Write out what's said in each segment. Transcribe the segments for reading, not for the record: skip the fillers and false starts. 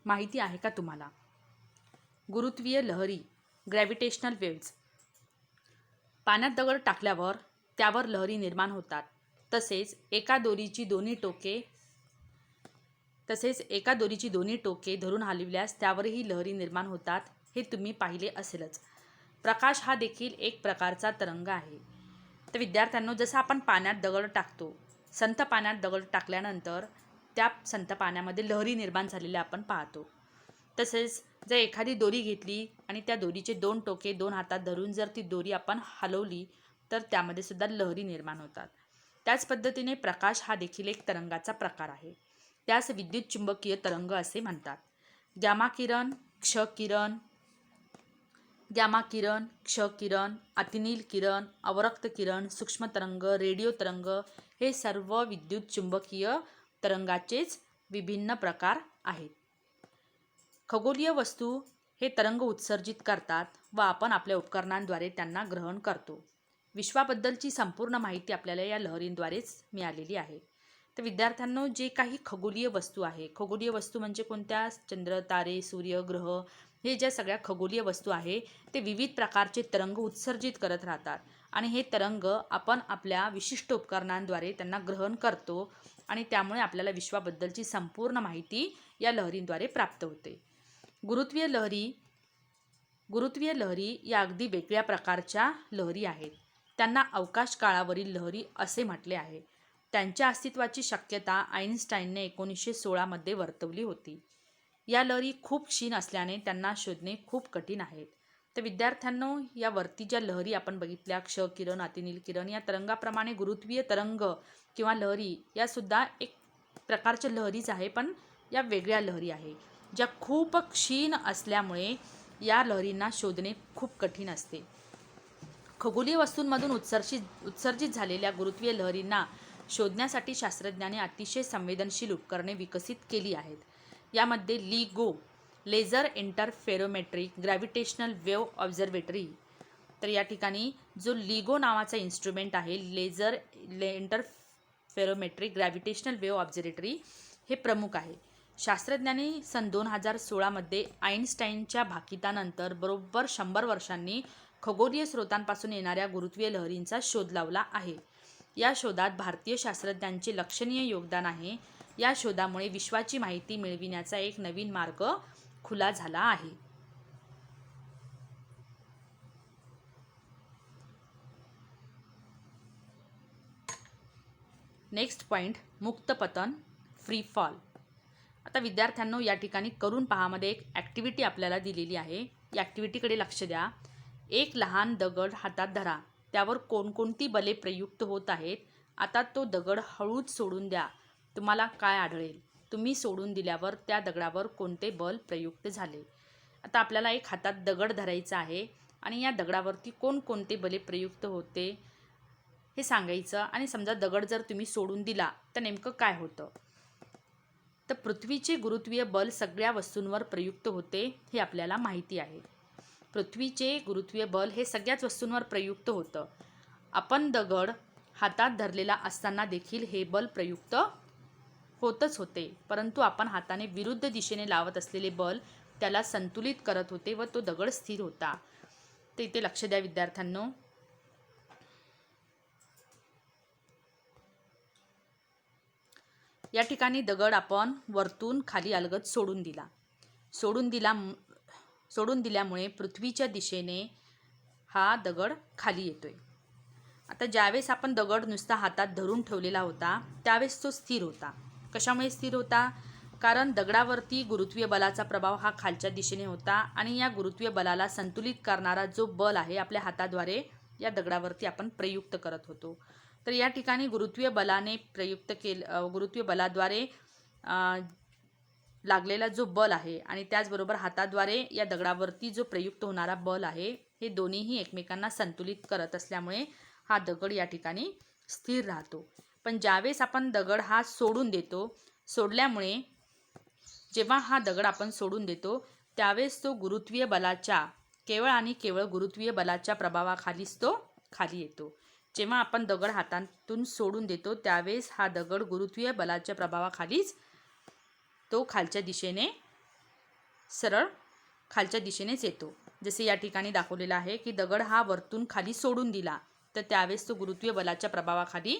माहिती आहे का तुम्हाला? गुरुत्वीय लहरी ग्रॅव्हिटेशनल वेव्ज. पाण्यात दगड टाकल्यावर त्यावर लहरी निर्माण होतात. तसेच एका दोरीची दोरीची टोके धरून हलविल्यास त्यावरही लहरी निर्माण होतात, हे तुम्ही पाहिले असेलच. प्रकाश हा देखील एक प्रकारचा तरंग आहे. तर विद्यार्थ्यांनो, जसं आपण पाण्यात दगड टाकतो, संथ पाण्यात दगड टाकल्यानंतर त्या संथ पाण्यामध्ये लहरी निर्माण झालेल्या आपण पाहतो. तसेच जर एखादी दोरी घेतली आणि त्या दोरीचे 2 टोके 2 हातात धरून जर ती दोरी आपण हलवली तर त्यामध्ये सुद्धा लहरी निर्माण होतात. त्याच पद्धतीने प्रकाश हा देखील एक तरंगाचा प्रकार आहे. त्यास विद्युत चुंबकीय तरंग असे म्हणतात. गॅमा किरण, क्ष किरण, अतिनील किरण, अवरक्त किरण, सूक्ष्म तरंग, रेडिओ तरंग हे सर्व विद्युत चुंबकीय तरंगाचेच विभिन्न प्रकार आहेत. खगोलीय वस्तू हे तरंग उत्सर्जित करतात व आपण आपल्या उपकरणांद्वारे त्यांना ग्रहण करतो. विश्वाबद्दलची संपूर्ण माहिती आपल्याला या लहरींद्वारेच मिळालेली आहे. तर विद्यार्थ्यांनो, जे काही खगोलीय वस्तू आहे, खगोलीय वस्तू म्हणजे कोणत्या? चंद्र, तारे, सूर्य, ग्रह हे ज्या सगळ्या खगोलीय वस्तू आहे ते विविध प्रकारचे तरंग उत्सर्जित करत राहतात आणि हे तरंग आपण आपल्या विशिष्ट उपकरणांद्वारे त्यांना ग्रहण करतो आणि त्यामुळे आपल्याला विश्वाबद्दलची संपूर्ण माहिती या लहरींद्वारे प्राप्त होते. गुरुत्वीय लहरी या अगदी वेगळ्या प्रकारच्या लहरी आहेत. त्यांना अवकाश काळावरील लहरी असे म्हटले आहे. त्यांच्या अस्तित्वाची शक्यता आइन्स्टाईनने 1916 मध्ये वर्तवली होती. या लहरी खूप क्षीण असल्याने त्यांना शोधणे खूप कठीण आहेत. तर विद्यार्थ्यांनो, यावरती ज्या लहरी आपण बघितल्या, क्ष किरण, अतिनील किरण, या तरंगाप्रमाणे गुरुत्वीय तरंग किंवा लहरी यासुद्धा एक प्रकारच्या लहरीच आहे, पण या वेगळ्या लहरी आहे ज्या खूप क्षीण असल्यामुळे या लहरींना शोधणे खूप कठीण असते. खगोलीय वस्तूंमधून उत्सर्जित झालेल्या गुरुत्वीय लहरींना शोधण्यासाठी शास्त्रज्ञांनी अतिशय संवेदनशील उपकरणे विकसित केली आहेत. यामध्ये लिगो laser interferometric gravitational wave observatory. तर या ठिकाणी जो लिगो नावाचा इन्स्ट्रुमेंट आहे, laser interferometric gravitational wave observatory, हे प्रमुख आहे. शास्त्रज्ञांनी सन 2016 मध्ये आइन्स्टाईनच्या भाकितानंतर बरोबर 100 वर्षांनी खगोलीय स्रोतांपासून येणाऱ्या गुरुत्वीय लहरींचा शोध लावला आहे. या शोधात भारतीय शास्त्रज्ञांचे लक्षणीय योगदान आहे. या शोधामुळे विश्वाची माहिती मिळविण्याचा एक नवीन मार्ग खुला झाला आहे. नेक्स्ट पॉइंट, मुक्त पतन, फ्री फॉल. आता विद्यार्थ्यांनो, या ठिकाणी करून पहामध्ये एक ॲक्टिव्हिटी आपल्याला दिलेली आहे. या ॲक्टिव्हिटीकडे लक्ष द्या. एक लहान दगड हातात धरा. त्यावर कोणकोणती बले प्रयुक्त होत आहेत? आता तो दगड हळूच सोडून द्या. तुम्हाला काय आढळेल? तुम्ही सोडून दिल्यावर त्या दगडावर कोणते बल प्रयुक्त झाले? आता आपल्याला एक हातात दगड धरायचा आहे आणि या दगडावरती कोणकोणते बले प्रयुक्त होते हे सांगायचं. आणि समजा दगड जर तुम्ही सोडून दिला तर नेमकं काय होतं? तर पृथ्वीचे गुरुत्वीय बल सगळ्या वस्तूंवर प्रयुक्त होते हे आपल्याला माहिती आहे. पृथ्वीचे गुरुत्वीय बल हे सगळ्याच वस्तूंवर प्रयुक्त होतं. आपण दगड हातात धरलेला असताना देखील हे बल प्रयुक्त होतच होते, परंतु आपण हाताने विरुद्ध दिशेने लावत असलेले बल त्याला संतुलित करत होते व तो दगड स्थिर होता. तर इथे लक्ष द्या विद्यार्थ्यांनो. या ठिकाणी दगड आपण वरतून खाली अलगद सोडून दिल्यामुळे पृथ्वीच्या दिशेने हा दगड खाली येतोय. आता ज्यावेळेस आपण दगड नुसता हातात धरून ठेवलेला होता त्यावेळेस तो स्थिर होता. कशामुळे स्थिर होता? कारण दगडावरती गुरुत्वीय बलाचा प्रभाव हा खालच्या दिशेने होता आणि या गुरुत्वीय बलाला संतुलित करणारा जो बल आहे आपल्या हाताद्वारे या दगडावरती आपण प्रयुक्त करत होतो. तर या ठिकाणी गुरुत्वीय बलाद्वारे लागलेला जो बल आहे आणि त्याचबरोबर हाताद्वारे या दगडावरती जो प्रयुक्त होणारा बल आहे, हे दोन्हीही एकमेकांना संतुलित करत असल्यामुळे हा दगड या ठिकाणी स्थिर राहतो. पण ज्यावेळेस आपण दगड हा सोडून देतो, सोडल्यामुळे जेव्हा हा दगड आपण सोडून देतो त्यावेळेस तो गुरुत्वीय बलाच्या केवळ आणि केवळ गुरुत्वीय बलाच्या प्रभावाखालीच तो खाली येतो. जेव्हा आपण दगड हातातून सोडून देतो त्यावेळेस हा दगड गुरुत्वीय बलाच्या प्रभावाखालीच तो खालच्या दिशेने सरळ खालच्या दिशेनेच येतो. जसे या ठिकाणी दाखवलेलं आहे की दगड हा वरतून खाली सोडून दिला तर त्यावेळेस तो गुरुत्वीय बलाच्या प्रभावाखाली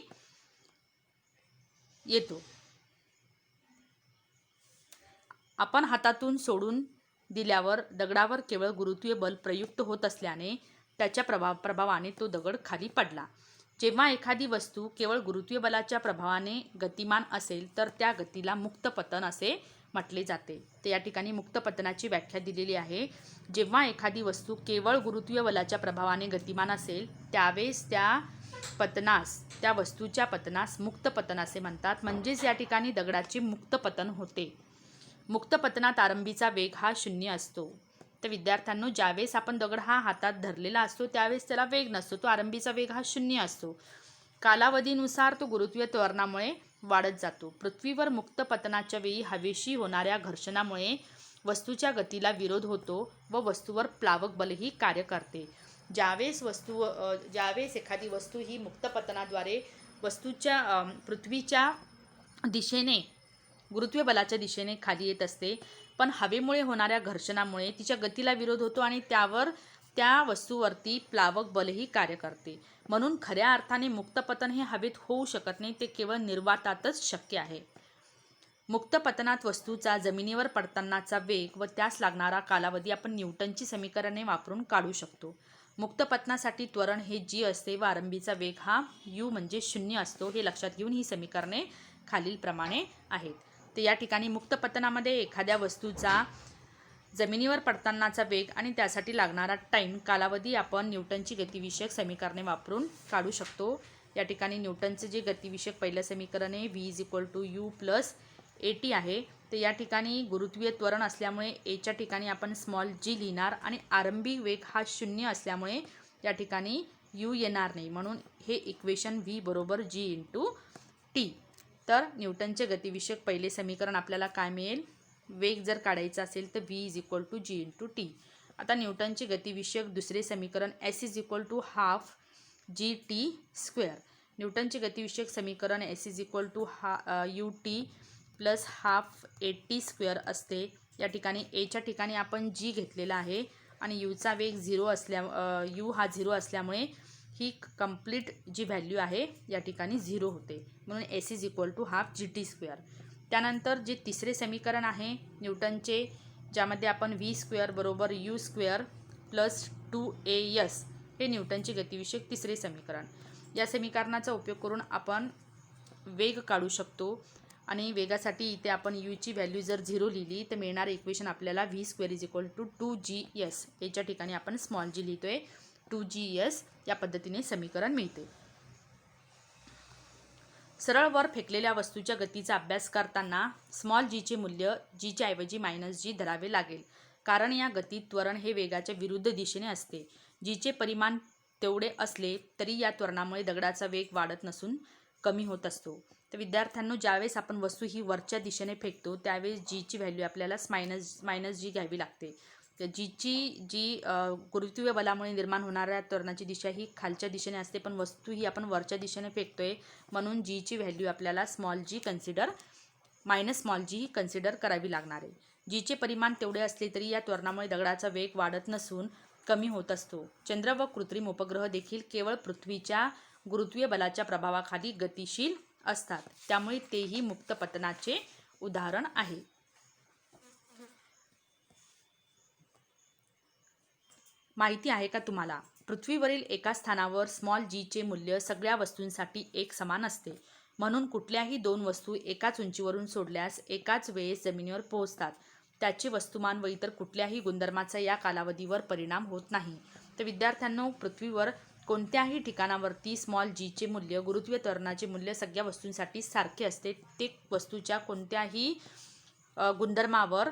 येतो. आपण हातातून सोडून दिल्यावर दगडावर केवळ गुरुत्वीय बल प्रयुक्त होत असल्याने त्याच्या प्रभावाने तो दगड खाली पडला. जेव्हा एखादी वस्तू केवळ गुरुत्वीय बलाच्या प्रभावाने गतिमान असेल तर त्या गतीला मुक्त पतन असे म्हटले जाते. तर या ठिकाणी मुक्त पतनाची व्याख्या दिलेली आहे. जेव्हा एखादी वस्तू केवळ गुरुत्वीय बलाच्या प्रभावाने गतिमान असेल त्यावेळेस त्या वस्तूच्या पतनास मुक्त पतन असे म्हणतात. म्हणजेच या ठिकाणी दगडाचे मुक्त पतन होते. मुक्त पतनात आरंभीचा वेग हा 0 असतो. तर विद्यार्थ्यांनो, ज्यावेळेस आपण दगड हा हातात धरलेला असतो त्यावेळेस त्याला वेग नसतो, तो आरंभीचा वेग हा 0 असतो. कालावधीनुसार तो गुरुत्वीय त्वरणामुळे वाढत जातो. पृथ्वीवर मुक्त पतनाच्या वेळी हवेशी होणाऱ्या घर्षणामुळे वस्तूच्या गतीला विरोध होतो व वस्तूवर प्लावक बलही कार्य करते. ज्यावेळेस एखादी वस्तू ही मुक्त पतनाद्वारे पृथ्वीच्या दिशेने गुरुत्वीय बलाच्या दिशेने खाली येत असते, पण हवेमुळे होणाऱ्या घर्षणामुळे तिच्या गतीला विरोध होतो आणि त्या वस्तूवरती प्लावक बलही कार्य करते. म्हणून खऱ्या अर्थाने मुक्त पतन हे हवेत होऊ शकत नाही, ते केवळ निर्वातातच शक्य आहे. मुक्त पतनात वस्तूचा जमिनीवर पडतानाचा वेग व त्यास लागणारा कालावधी आपण न्यूटनची समीकरणे वापरून काढू शकतो. मुक्त पतनासाठी त्वरण हे g असते व आरंभीचा वेग हा u म्हणजे 0 असतो. हे लक्षात घेऊन ही समीकरणे खालीलप्रमाणे आहेत. तर या ठिकाणी मुक्त पतनामध्ये एखाद्या वस्तूचा जमिनीवर पडतानाचा वेग आणि त्यासाठी लागणारा कालावधी आपण न्यूटनची गतिविषयक समीकरणे वापरून काढू शकतो. या ठिकाणी न्यूटनचे जे गतिविषयक पहिलं समीकरण आहे v = u + at आहे. तर या ठिकाणी गुरुत्वीय त्वरण असल्यामुळे एच्या ठिकाणी आपण स्मॉल g लिहिणार आणि आरंभिक वेग हा 0 असल्यामुळे या ठिकाणी u येणार नाही, म्हणून हे इक्वेशन v = g × t. तर न्यूटनचे गतिविषयक पहिले समीकरण आपल्याला काय मिळेल? वेग जर काढायचा असेल तर v = g × t. आता न्यूटनचे गतिविषयक दुसरे समीकरण s = ½ gt². न्यूटनचे गतिविषयक समीकरण s = ut + ½ at² असते. या ठिकाणी एच्या ठिकाणी आपण g घेतलेला आहे आणि यूचा वेग u हा 0 असल्यामुळे ही कंप्लीट जी व्हॅल्यू आहे या ठिकाणी 0 होते, म्हणून s = ½ gt². त्यानंतर जे तिसरे समीकरण आहे न्यूटनचे, ज्यामध्ये आपण v² = u² + 2as, हे न्यूटनचे गतिविषयक तिसरे समीकरण. या समीकरणाचा उपयोग करून आपण वेग काढू शकतो आणि वेगासाठी इथे आपण यूची व्हॅल्यू जर 0 लिहिली तर मिळणारे इक्वेशन आपल्याला v² = 2gs, याच्या ठिकाणी आपण स्मॉल g लिहितोय, 2gs या पद्धतीने समीकरण मिळते. सरळ वर फेकलेल्या वस्तूच्या गतीचा अभ्यास करताना स्मॉल जीचे मूल्य जीच्या ऐवजी -g धरावे लागेल, कारण या गतीत त्वरण हे वेगाच्या विरुद्ध दिशेने असते. जीचे परिमाण तेवढे असले तरी या त्वरणामुळे दगडाचा वेग वाढत नसून कमी होत असतो. तर विद्यार्थ्यांनो, ज्यावेळेस आपण वस्तू ही वरच्या दिशेने फेकतो त्यावेळेस जीची व्हॅल्यू आपल्याला -g घ्यावी लागते. तर जी गुरुत्वीय बलामुळे निर्माण होणाऱ्या त्वरणाची दिशा ही खालच्या दिशेने असते, पण वस्तू ही आपण वरच्या दिशेने फेकतोय, म्हणून जीची व्हॅल्यू आपल्याला -g कन्सिडर करावी लागणार आहे. जीचे परिमाण तेवढे असले तरी या त्वरणामुळे दगडाचा वेग वाढत नसून कमी होत असतो. चंद्र व कृत्रिम उपग्रह देखील केवळ पृथ्वीच्या गुरुत्वीय बलाच्या प्रभावाखाली गतिशील असतात, त्यामुळे तेही मुक्त पतनाचे उदाहरण आहे. माहिती आहे का तुम्हाला? पृथ्वीवरील एका स्थानावर स्मॉल जीचे मूल्य सगळ्या वस्तूंसाठी एक समान असते. म्हणून कुठल्याही दोन वस्तू एकाच उंचीवरून सोडल्यास एकाच वेळेस जमिनीवर पोहोचतात. त्याचे वस्तुमान व इतर कुठल्याही गुणधर्माचा या कालावधीवर परिणाम होत नाही. तर विद्यार्थ्यांनो, पृथ्वीवर कोणत्याही ठिकाणावरती स्मॉल जीचे मूल्य, गुरुत्वीय त्वरणाचे मूल्य सगळ्या वस्तूंसाठी सारखे असते. ते वस्तूच्या कोणत्याही गुणधर्मावर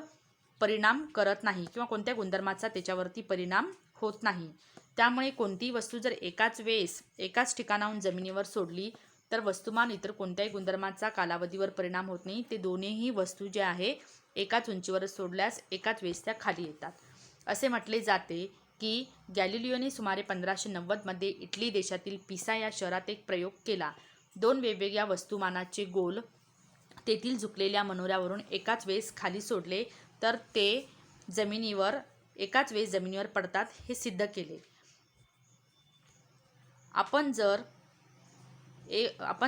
परिणाम करत नाही किंवा कोणत्या गुणधर्माचा त्याच्यावरती परिणाम होत नाही. त्यामुळे कोणतीही वस्तू जर एकाच वेळेस एकाच ठिकाणाहून जमिनीवर सोडली तर वस्तुमान इतर कोणत्याही गुणधर्माचा कालावधीवर परिणाम होत नाही. ते दोन्हीही वस्तू जे आहे एकाच उंचीवर सोडल्यास एकाच वेळेस त्या खाली येतात. असे म्हटले जाते की गॅलिलिओने सुमारे 1590 मध्ये इटली देशातील पिसा या शहरात एक प्रयोग केला. 2 वेगवेगळ्या वस्तुमानाचे गोल तेथील झुकलेल्या मनोऱ्यावरून एकाच वेळेस खाली सोडले तर ते एकाच वेळी जमिनीवर पडतात हे सिद्ध केले. आपण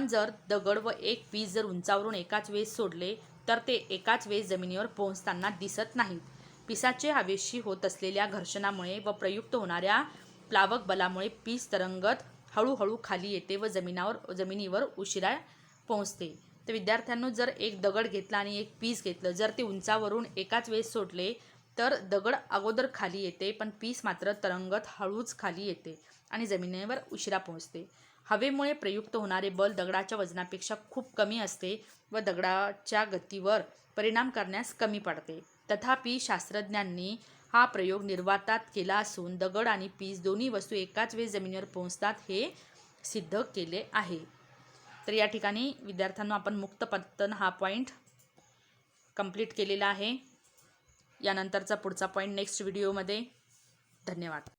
जर दगड व एक पीस जर उंचावरून एकाच वेळेस सोडले तर ते एकाच वेळेस जमिनीवर पोहोचताना दिसत नाहीत. पिसाचे हवेशी होत असलेल्या घर्षणामुळे व प्रयुक्त होणाऱ्या प्लावक बलामुळे पीस तरंगत हळूहळू खाली येते व जमिनीवर उशिरा पोहोचते. तर विद्यार्थ्यांनो, जर एक दगड घेतला आणि एक पीस घेतलं, जर ते उंचावरून एकाच वेळेस सोडले तर दगड अगोदर खाली येते, पण पीस मात्र तरंगत हळूच खाली येते आणि जमिनीवर उशिरा पोहोचते. हवेमुळे प्रयुक्त होणारे बल दगडाच्या वजनापेक्षा खूप कमी असते व दगडाच्या गतीवर परिणाम करण्यास कमी पडते. तथापि शास्त्रज्ञांनी हा प्रयोग निर्वातात केला असून दगड आणि पीस दोन्ही वस्तू एकाच वेळी जमिनीवर पोहोचतात हे सिद्ध केले आहे. तर या ठिकाणी विद्यार्थ्यांना आपण मुक्त पतन हा पॉईंट कंप्लीट केलेला आहे. यानंतरचा पुढचा पॉईंट नेक्स्ट व्हिडिओमध्ये. धन्यवाद.